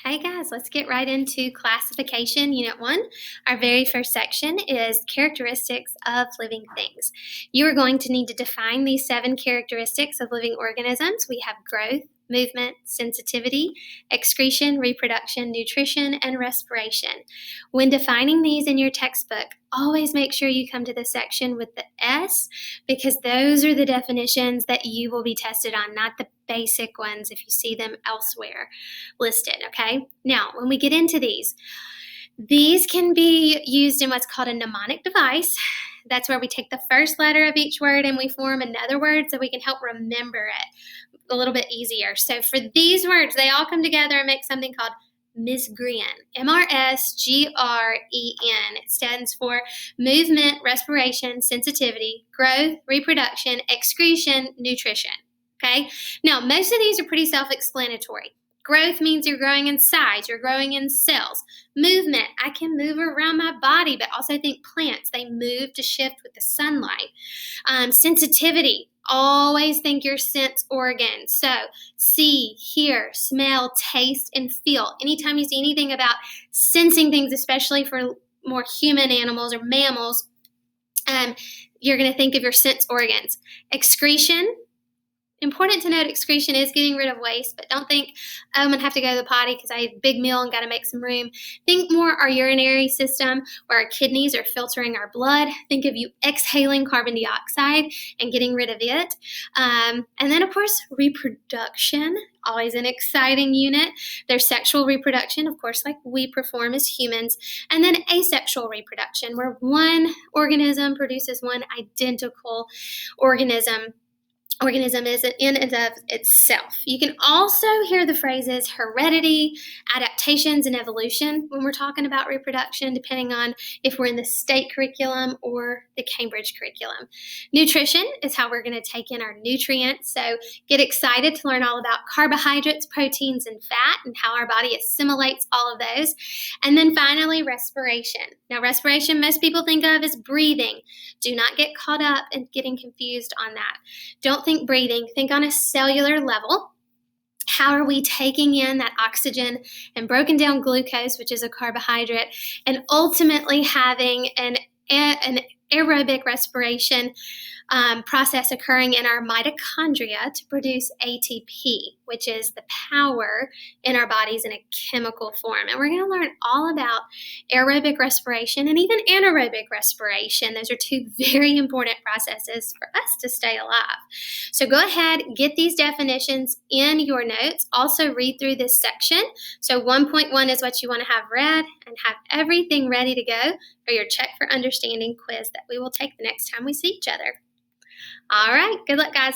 Hi guys, let's get right into classification, Unit 1. Our very first section is characteristics of living things. You are going to need to define these 7 characteristics of living organisms. We have growth, movement, sensitivity, excretion, reproduction, nutrition, and respiration. When defining these in your textbook, always make sure you come to the section with the S, because those are the definitions that you will be tested on, not the basic ones if you see them elsewhere listed, okay? Now, when we get into these can be used in what's called a mnemonic device. That's where we take the first letter of each word and we form another word so we can help remember it a little bit easier. So for these words, they all come together and make something called Ms. GREN, MRSGREN. It stands for movement, respiration, sensitivity, growth, reproduction, excretion, nutrition. Okay? Now, most of these are pretty self-explanatory. Growth means you're growing in size, you're growing in cells. Movement, I can move around my body, but also think plants, they move to shift with the sunlight. Sensitivity, always think your sense organs. So see, hear, smell, taste, and feel. Anytime you see anything about sensing things, especially for more human animals or mammals, you're going to think of your sense organs. Excretion. Important to note, excretion is getting rid of waste, but don't think, oh, I'm going to have to go to the potty because I had a big meal and got to make some room. Think more our urinary system, where our kidneys are filtering our blood. Think of you exhaling carbon dioxide and getting rid of it. And then, of course, reproduction, always an exciting unit. There's sexual reproduction, of course, like we perform as humans. And then asexual reproduction, where one organism produces one identical organism is in and of itself. You can also hear the phrases heredity, adaptations, and evolution when we're talking about reproduction, depending on if we're in the state curriculum or the Cambridge curriculum. Nutrition is how we're going to take in our nutrients. So get excited to learn all about carbohydrates, proteins, and fat, and how our body assimilates all of those. And then finally, respiration. Now, respiration most people think of as breathing. Do not get caught up in getting confused on that. Don't think breathing, think on a cellular level. How are we taking in that oxygen and broken down glucose, which is a carbohydrate, and ultimately having an aerobic respiration process occurring in our mitochondria to produce ATP, which is the power in our bodies in a chemical form. And we're going to learn all about aerobic respiration and even anaerobic respiration. Those are 2 very important processes for us to stay alive. So go ahead, get these definitions in your notes. Also read through this section. So 1.1 is what you want to have read and have everything ready to go for your Check for Understanding quiz that we will take the next time we see each other. All right, good luck, guys.